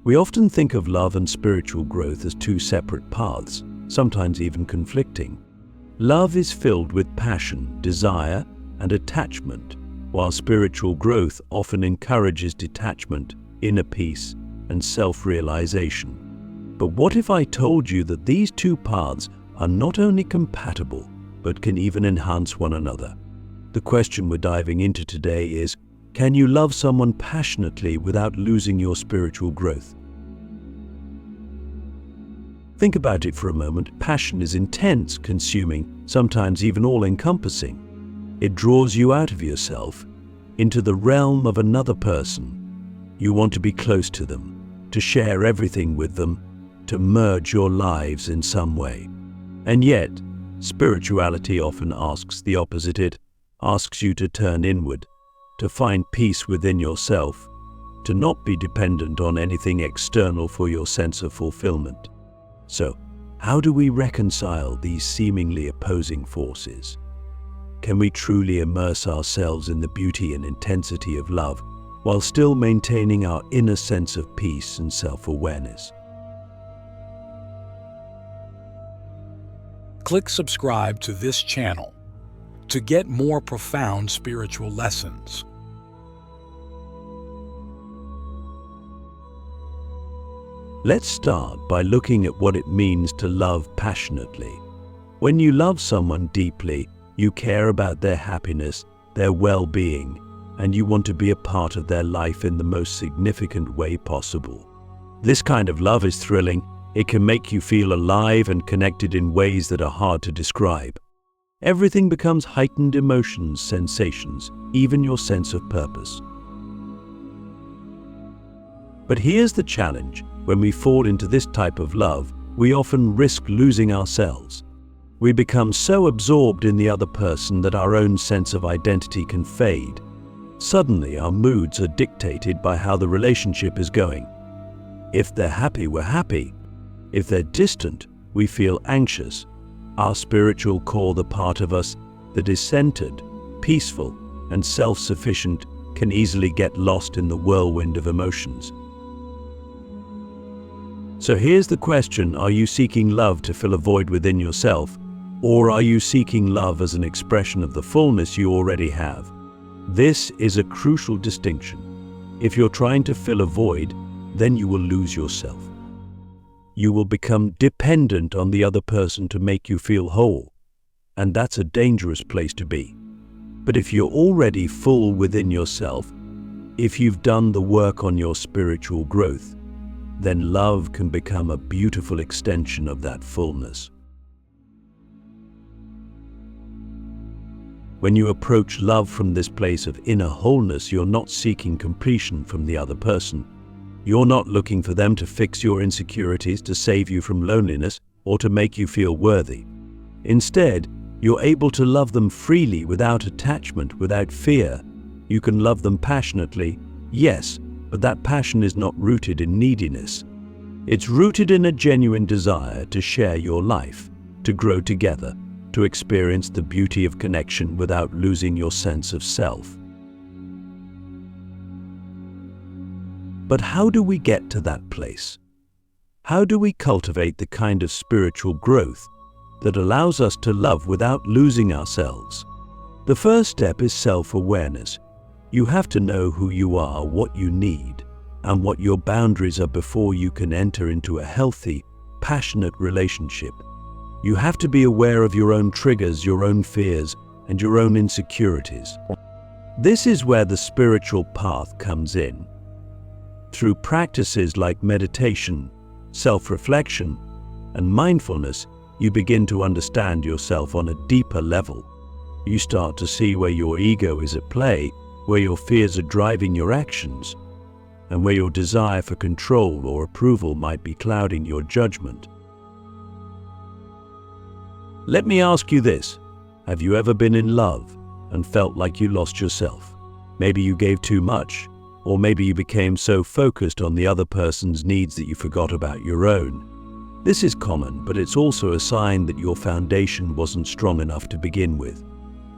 We often think of love and spiritual growth as two separate paths, sometimes even conflicting. Love is filled with passion, desire, and attachment, while spiritual growth often encourages detachment, inner peace, and self-realization. But what if I told you that these two paths are not only compatible, but can even enhance one another? The question we're diving into today is, can you love someone passionately without losing your spiritual growth? Think about it for a moment. Passion is intense, consuming, sometimes even all-encompassing. It draws you out of yourself, into the realm of another person. You want to be close to them, to share everything with them, to merge your lives in some way. And yet, spirituality often asks the opposite. It asks you to turn inward, to find peace within yourself, to not be dependent on anything external for your sense of fulfillment. So, how do we reconcile these seemingly opposing forces? Can we truly immerse ourselves in the beauty and intensity of love while still maintaining our inner sense of peace and self-awareness? Click subscribe to this channel to get more profound spiritual lessons. Let's start by looking at what it means to love passionately. When you love someone deeply, you care about their happiness, their well-being, and you want to be a part of their life in the most significant way possible. This kind of love is thrilling. It can make you feel alive and connected in ways that are hard to describe. Everything becomes heightened emotions, sensations, even your sense of purpose. But here's the challenge. When we fall into this type of love, we often risk losing ourselves. We become so absorbed in the other person that our own sense of identity can fade. Suddenly, our moods are dictated by how the relationship is going. If they're happy, we're happy. If they're distant, we feel anxious. Our spiritual core, the part of us that is centered, peaceful, and self-sufficient, can easily get lost in the whirlwind of emotions. So here's the question: are you seeking love to fill a void within yourself, or are you seeking love as an expression of the fullness you already have? This is a crucial distinction. If you're trying to fill a void, then you will lose yourself. You will become dependent on the other person to make you feel whole, and that's a dangerous place to be. But if you're already full within yourself, if you've done the work on your spiritual growth, then love can become a beautiful extension of that fullness. When you approach love from this place of inner wholeness, you're not seeking completion from the other person. You're not looking for them to fix your insecurities, to save you from loneliness, or to make you feel worthy. Instead, you're able to love them freely, without attachment, without fear. You can love them passionately, yes, but that passion is not rooted in neediness. It's rooted in a genuine desire to share your life, to grow together, to experience the beauty of connection without losing your sense of self. But how do we get to that place? How do we cultivate the kind of spiritual growth that allows us to love without losing ourselves? The first step is self-awareness. You have to know who you are, what you need, and what your boundaries are before you can enter into a healthy, passionate relationship. You have to be aware of your own triggers, your own fears, and your own insecurities. This is where the spiritual path comes in. Through practices like meditation, self-reflection, and mindfulness, you begin to understand yourself on a deeper level. You start to see where your ego is at play, where your fears are driving your actions, and where your desire for control or approval might be clouding your judgment. Let me ask you this: have you ever been in love and felt like you lost yourself? Maybe you gave too much, or maybe you became so focused on the other person's needs that you forgot about your own. This is common, but it's also a sign that your foundation wasn't strong enough to begin with.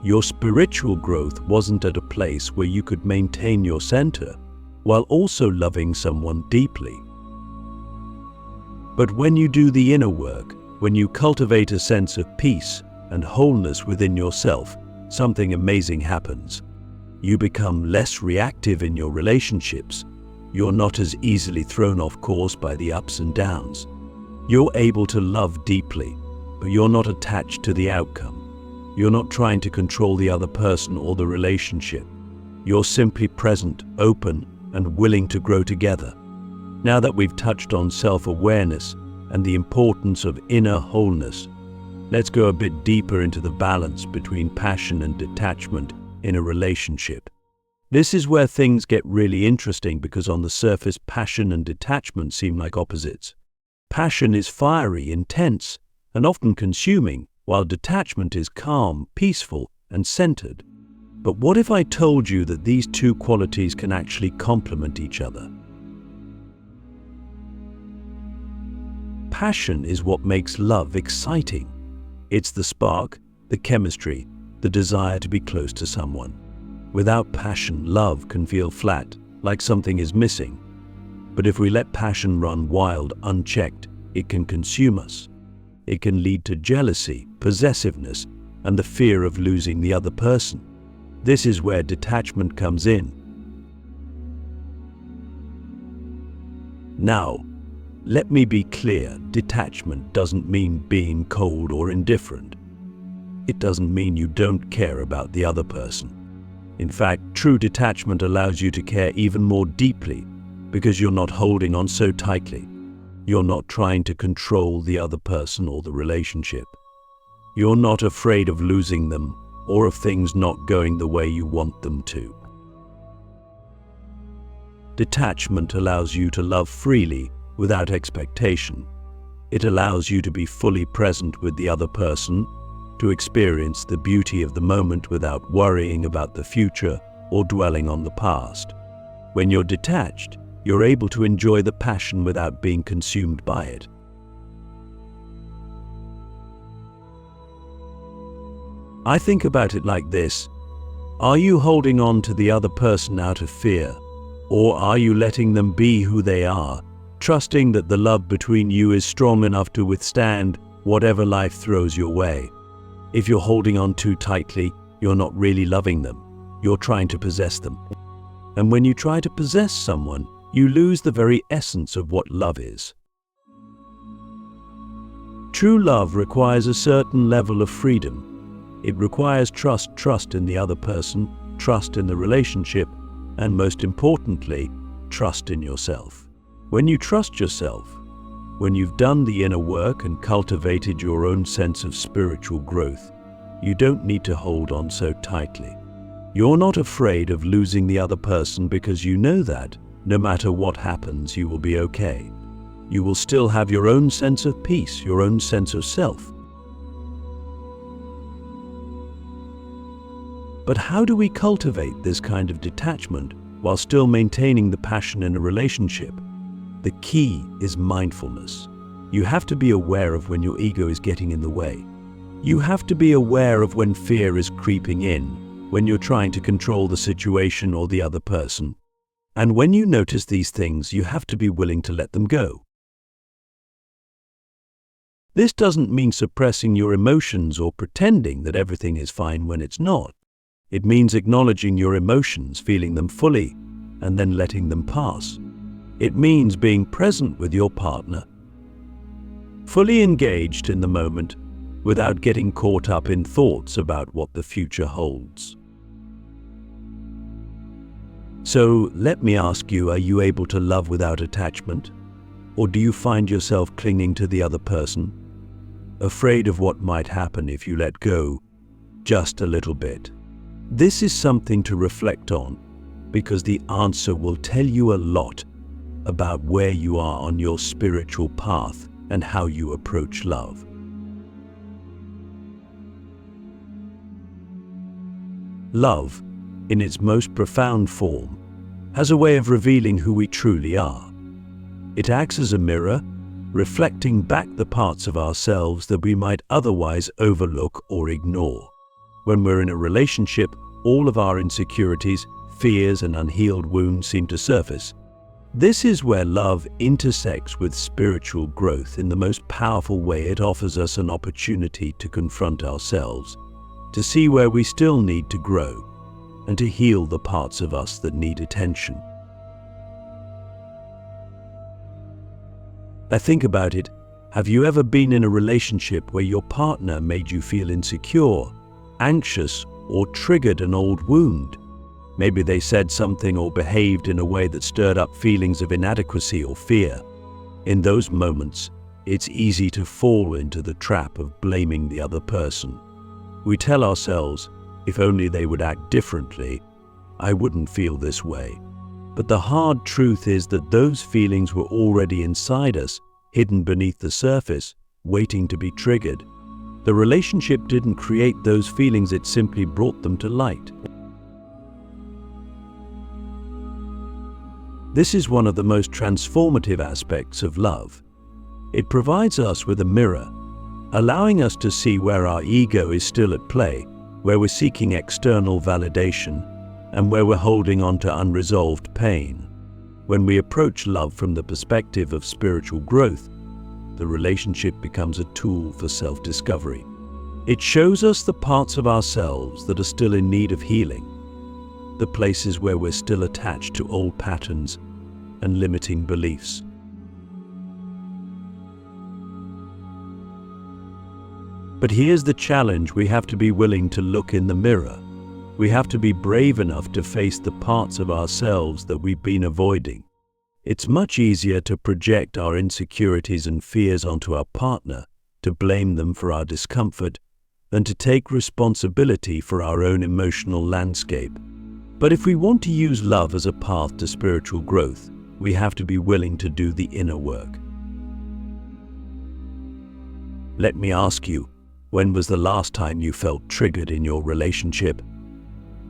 Your spiritual growth wasn't at a place where you could maintain your center while also loving someone deeply. But when you do the inner work, when you cultivate a sense of peace and wholeness within yourself, something amazing happens. You become less reactive in your relationships. You're not as easily thrown off course by the ups and downs. You're able to love deeply, but you're not attached to the outcome. You're not trying to control the other person or the relationship. You're simply present, open, and willing to grow together. Now that we've touched on self-awareness and the importance of inner wholeness, let's go a bit deeper into the balance between passion and detachment in a relationship. This is where things get really interesting because on the surface, passion and detachment seem like opposites. Passion is fiery, intense, and often consuming, while detachment is calm, peaceful, and centered. But what if I told you that these two qualities can actually complement each other? Passion is what makes love exciting. It's the spark, the chemistry, the desire to be close to someone. Without passion, love can feel flat, like something is missing. But if we let passion run wild, unchecked, it can consume us. It can lead to jealousy, possessiveness, and the fear of losing the other person. This is where detachment comes in. Now, let me be clear, detachment doesn't mean being cold or indifferent. It doesn't mean you don't care about the other person. In fact, true detachment allows you to care even more deeply because you're not holding on so tightly. You're not trying to control the other person or the relationship. You're not afraid of losing them or of things not going the way you want them to. Detachment allows you to love freely without expectation. It allows you to be fully present with the other person, to experience the beauty of the moment without worrying about the future or dwelling on the past. When you're detached, you're able to enjoy the passion without being consumed by it. I think about it like this. Are you holding on to the other person out of fear, or are you letting them be who they are, trusting that the love between you is strong enough to withstand whatever life throws your way? If you're holding on too tightly, you're not really loving them. You're trying to possess them. And when you try to possess someone, you lose the very essence of what love is. True love requires a certain level of freedom. It requires trust in the other person, trust in the relationship, and most importantly, trust in yourself. When you trust yourself, when you've done the inner work and cultivated your own sense of spiritual growth, you don't need to hold on so tightly. You're not afraid of losing the other person because you know that, no matter what happens, you will be okay. You will still have your own sense of peace, your own sense of self. But how do we cultivate this kind of detachment while still maintaining the passion in a relationship? The key is mindfulness. You have to be aware of when your ego is getting in the way. You have to be aware of when fear is creeping in, when you're trying to control the situation or the other person. And when you notice these things, you have to be willing to let them go. This doesn't mean suppressing your emotions or pretending that everything is fine when it's not. It means acknowledging your emotions, feeling them fully, and then letting them pass. It means being present with your partner, fully engaged in the moment, without getting caught up in thoughts about what the future holds. So let me ask you, are you able to love without attachment? Or do you find yourself clinging to the other person, afraid of what might happen if you let go just a little bit? This is something to reflect on, because the answer will tell you a lot about where you are on your spiritual path and how you approach love. Love, in its most profound form, has a way of revealing who we truly are. It acts as a mirror, reflecting back the parts of ourselves that we might otherwise overlook or ignore. When we're in a relationship, all of our insecurities, fears, and unhealed wounds seem to surface. This is where love intersects with spiritual growth in the most powerful way. It offers us an opportunity to confront ourselves, to see where we still need to grow, and to heal the parts of us that need attention. Now think about it. Have you ever been in a relationship where your partner made you feel insecure, anxious, or triggered an old wound? Maybe they said something or behaved in a way that stirred up feelings of inadequacy or fear. In those moments, it's easy to fall into the trap of blaming the other person. We tell ourselves, if only they would act differently, I wouldn't feel this way. But the hard truth is that those feelings were already inside us, hidden beneath the surface, waiting to be triggered. The relationship didn't create those feelings, it simply brought them to light. This is one of the most transformative aspects of love. It provides us with a mirror, allowing us to see where our ego is still at play, where we're seeking external validation, and where we're holding on to unresolved pain. When we approach love from the perspective of spiritual growth, the relationship becomes a tool for self-discovery. It shows us the parts of ourselves that are still in need of healing, the places where we're still attached to old patterns and limiting beliefs. But here's the challenge: we have to be willing to look in the mirror. We have to be brave enough to face the parts of ourselves that we've been avoiding. It's much easier to project our insecurities and fears onto our partner, to blame them for our discomfort, than to take responsibility for our own emotional landscape. But if we want to use love as a path to spiritual growth, we have to be willing to do the inner work. Let me ask you, when was the last time you felt triggered in your relationship?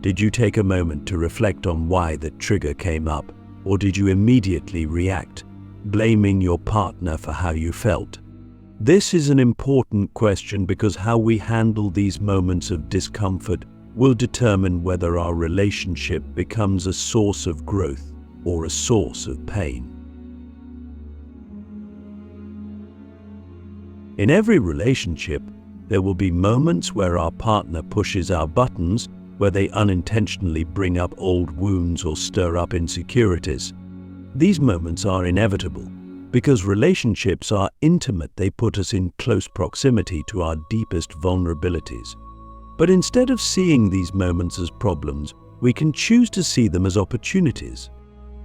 Did you take a moment to reflect on why that trigger came up, or did you immediately react, blaming your partner for how you felt? This is an important question because how we handle these moments of discomfort will determine whether our relationship becomes a source of growth or a source of pain. In every relationship, there will be moments where our partner pushes our buttons, where they unintentionally bring up old wounds or stir up insecurities. These moments are inevitable because relationships are intimate. They put us in close proximity to our deepest vulnerabilities. But instead of seeing these moments as problems, we can choose to see them as opportunities.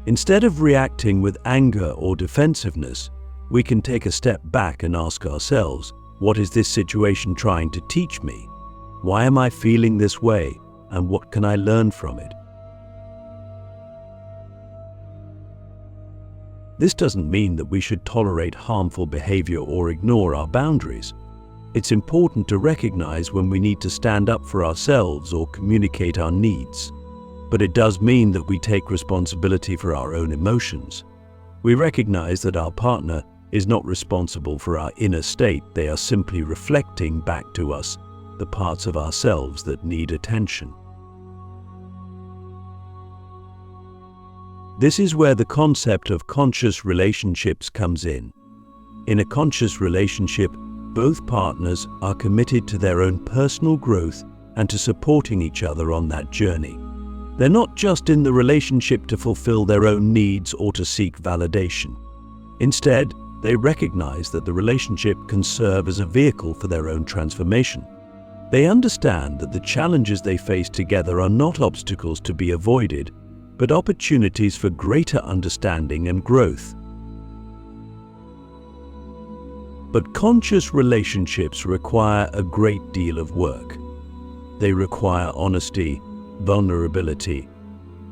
Instead of reacting with anger or defensiveness, we can take a step back and ask ourselves, what is this situation trying to teach me? Why am I feeling this way? And what can I learn from it? This doesn't mean that we should tolerate harmful behavior or ignore our boundaries. It's important to recognize when we need to stand up for ourselves or communicate our needs. But it does mean that we take responsibility for our own emotions. We recognize that our partner is not responsible for our inner state. They are simply reflecting back to us the parts of ourselves that need attention. This is where the concept of conscious relationships comes in. In a conscious relationship, both partners are committed to their own personal growth and to supporting each other on that journey. They're not just in the relationship to fulfill their own needs or to seek validation. Instead, they recognize that the relationship can serve as a vehicle for their own transformation. They understand that the challenges they face together are not obstacles to be avoided, but opportunities for greater understanding and growth. But conscious relationships require a great deal of work. They require honesty, vulnerability,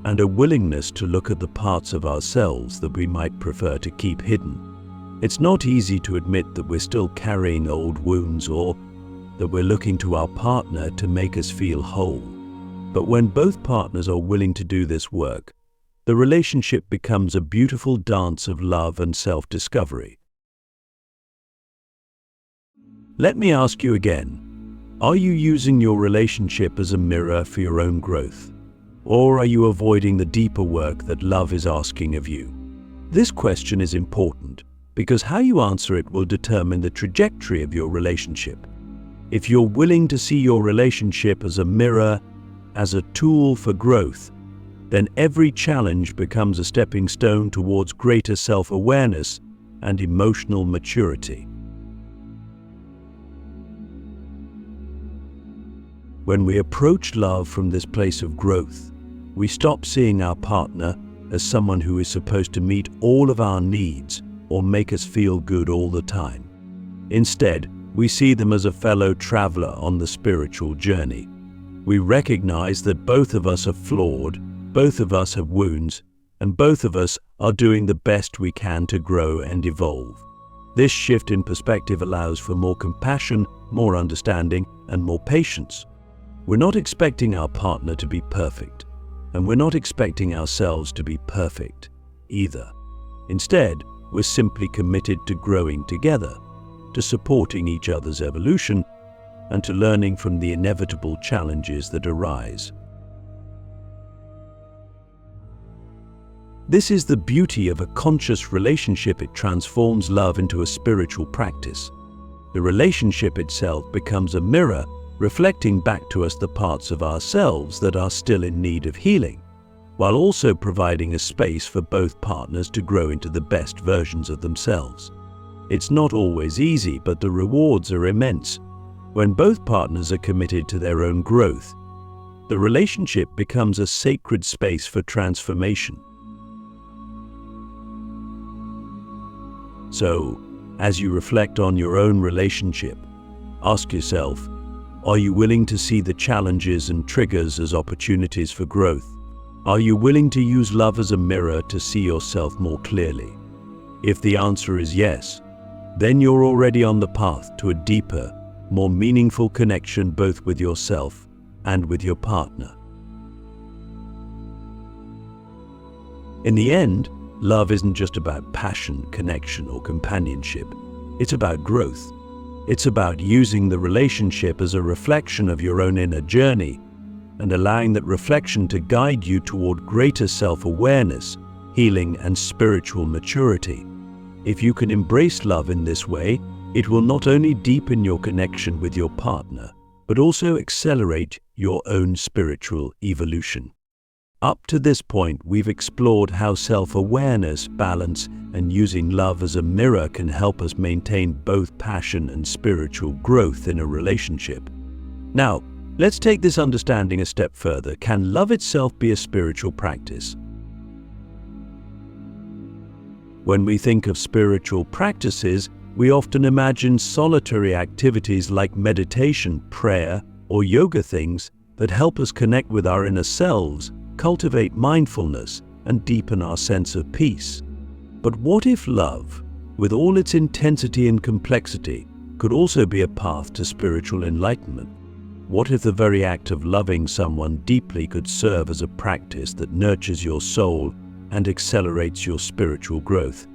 and a willingness to look at the parts of ourselves that we might prefer to keep hidden. It's not easy to admit that we're still carrying old wounds or that we're looking to our partner to make us feel whole. But when both partners are willing to do this work, the relationship becomes a beautiful dance of love and self-discovery. Let me ask you again, are you using your relationship as a mirror for your own growth? Or are you avoiding the deeper work that love is asking of you? This question is important because how you answer it will determine the trajectory of your relationship. If you're willing to see your relationship as a mirror, as a tool for growth, then every challenge becomes a stepping stone towards greater self-awareness and emotional maturity. When we approach love from this place of growth, we stop seeing our partner as someone who is supposed to meet all of our needs or make us feel good all the time. Instead, we see them as a fellow traveler on the spiritual journey. We recognize that both of us are flawed, both of us have wounds, and both of us are doing the best we can to grow and evolve. This shift in perspective allows for more compassion, more understanding, and more patience. We're not expecting our partner to be perfect, and we're not expecting ourselves to be perfect either. Instead, we're simply committed to growing together, to supporting each other's evolution, and to learning from the inevitable challenges that arise. This is the beauty of a conscious relationship. It transforms love into a spiritual practice. The relationship itself becomes a mirror, reflecting back to us the parts of ourselves that are still in need of healing, while also providing a space for both partners to grow into the best versions of themselves. It's not always easy, but the rewards are immense. When both partners are committed to their own growth, the relationship becomes a sacred space for transformation. So, as you reflect on your own relationship, ask yourself, are you willing to see the challenges and triggers as opportunities for growth? Are you willing to use love as a mirror to see yourself more clearly? If the answer is yes, then you're already on the path to a deeper, more meaningful connection both with yourself and with your partner. In the end, love isn't just about passion, connection, or companionship. It's about growth. It's about using the relationship as a reflection of your own inner journey and allowing that reflection to guide you toward greater self-awareness, healing, and spiritual maturity. If you can embrace love in this way, it will not only deepen your connection with your partner, but also accelerate your own spiritual evolution. Up to this point, we've explored how self-awareness, balance, and using love as a mirror can help us maintain both passion and spiritual growth in a relationship. Now, let's take this understanding a step further. Can love itself be a spiritual practice? When we think of spiritual practices, we often imagine solitary activities like meditation, prayer, or yoga, things that help us connect with our inner selves, cultivate mindfulness, and deepen our sense of peace. But what if love, with all its intensity and complexity, could also be a path to spiritual enlightenment? What if the very act of loving someone deeply could serve as a practice that nurtures your soul and accelerates your spiritual growth?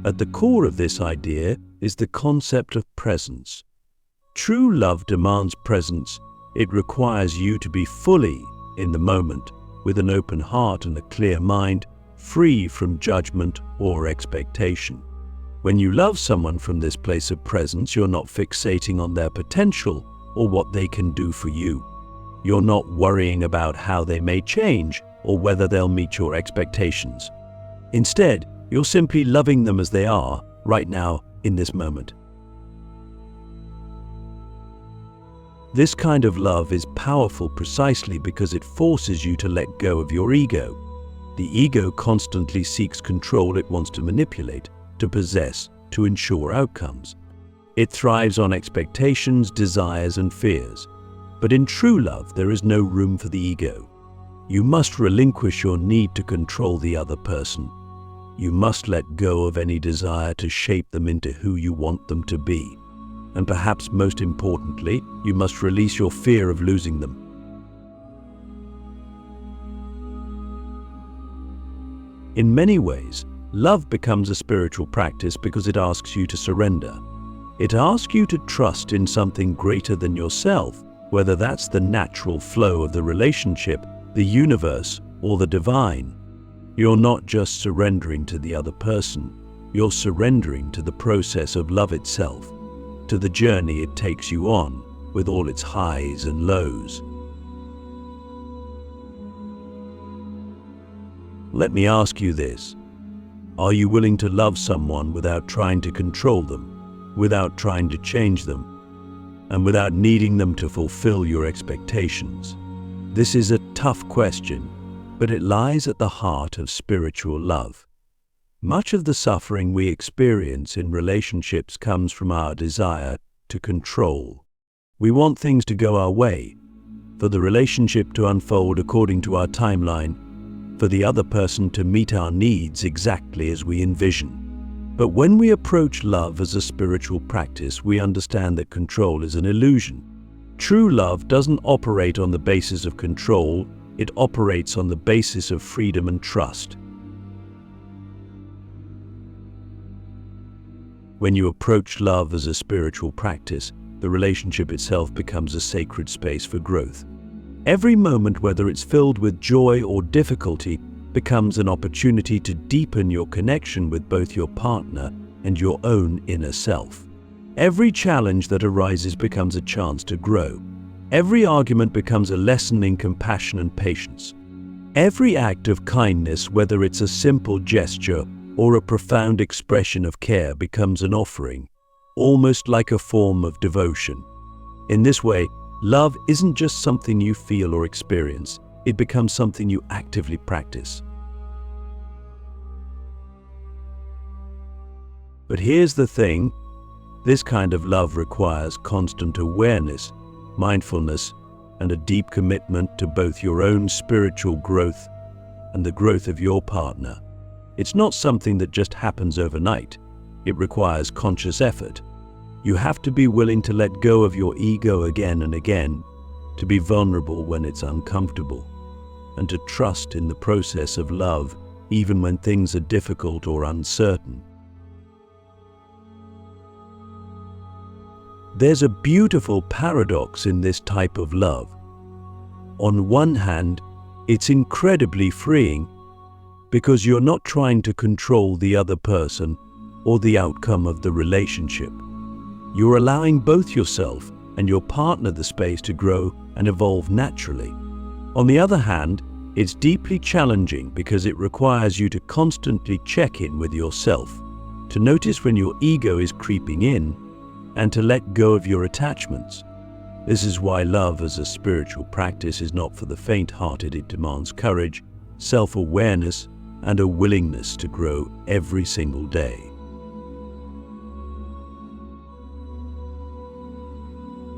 At the core of this idea is the concept of presence. True love demands presence. It requires you to be fully in the moment, with an open heart and a clear mind, free from judgment or expectation. When you love someone from this place of presence, you're not fixating on their potential or what they can do for you. You're not worrying about how they may change or whether they'll meet your expectations. Instead, you're simply loving them as they are, right now, in this moment. This kind of love is powerful precisely because it forces you to let go of your ego. The ego constantly seeks control. It wants to manipulate, to possess, to ensure outcomes. It thrives on expectations, desires, and fears. But in true love, there is no room for the ego. You must relinquish your need to control the other person. You must let go of any desire to shape them into who you want them to be. And perhaps most importantly, you must release your fear of losing them. In many ways, love becomes a spiritual practice because it asks you to surrender. It asks you to trust in something greater than yourself, whether that's the natural flow of the relationship, the universe, or the divine. You're not just surrendering to the other person, you're surrendering to the process of love itself, to the journey it takes you on, with all its highs and lows. Let me ask you this. Are you willing to love someone without trying to control them, without trying to change them, and without needing them to fulfill your expectations? This is a tough question, but it lies at the heart of spiritual love. Much of the suffering we experience in relationships comes from our desire to control. We want things to go our way, for the relationship to unfold according to our timeline, for the other person to meet our needs exactly as we envision. But when we approach love as a spiritual practice, we understand that control is an illusion. True love doesn't operate on the basis of control, it operates on the basis of freedom and trust. When you approach love as a spiritual practice, the relationship itself becomes a sacred space for growth. Every moment, whether it's filled with joy or difficulty, becomes an opportunity to deepen your connection with both your partner and your own inner self. Every challenge that arises becomes a chance to grow. Every argument becomes a lesson in compassion and patience. Every act of kindness, whether it's a simple gesture or a profound expression of care, becomes an offering, almost like a form of devotion. In this way, love isn't just something you feel or experience, it becomes something you actively practice. But here's the thing, this kind of love requires constant awareness, mindfulness, and a deep commitment to both your own spiritual growth and the growth of your partner. It's not something that just happens overnight. It requires conscious effort. You have to be willing to let go of your ego again and again, to be vulnerable when it's uncomfortable, and to trust in the process of love even when things are difficult or uncertain. There's a beautiful paradox in this type of love. On one hand, it's incredibly freeing because you're not trying to control the other person or the outcome of the relationship. You're allowing both yourself and your partner the space to grow and evolve naturally. On the other hand, it's deeply challenging because it requires you to constantly check in with yourself, to notice when your ego is creeping in, and to let go of your attachments. This is why love as a spiritual practice is not for the faint-hearted. It demands courage, self-awareness, and a willingness to grow every single day.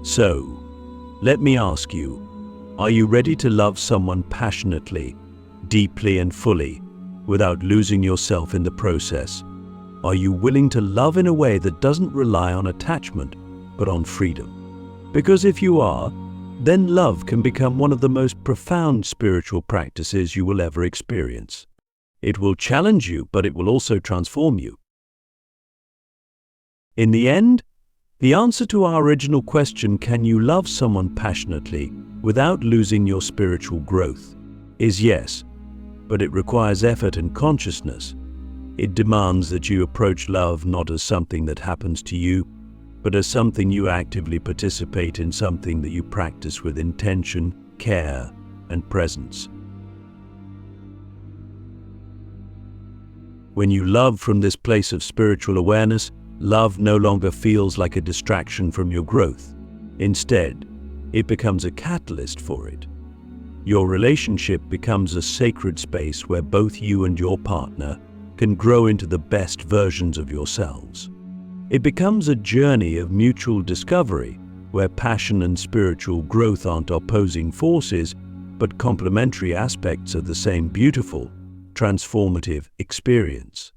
So, let me ask you, are you ready to love someone passionately, deeply and fully, without losing yourself in the process? Are you willing to love in a way that doesn't rely on attachment, but on freedom? Because if you are, then love can become one of the most profound spiritual practices you will ever experience. It will challenge you, but it will also transform you. In the end, the answer to our original question, can you love someone passionately without losing your spiritual growth, is yes, but it requires effort and consciousness. It demands that you approach love not as something that happens to you, but as something you actively participate in, something that you practice with intention, care, and presence. When you love from this place of spiritual awareness, love no longer feels like a distraction from your growth. Instead, it becomes a catalyst for it. Your relationship becomes a sacred space where both you and your partner can grow into the best versions of yourselves. It becomes a journey of mutual discovery where passion and spiritual growth aren't opposing forces, but complementary aspects of the same beautiful, transformative experience.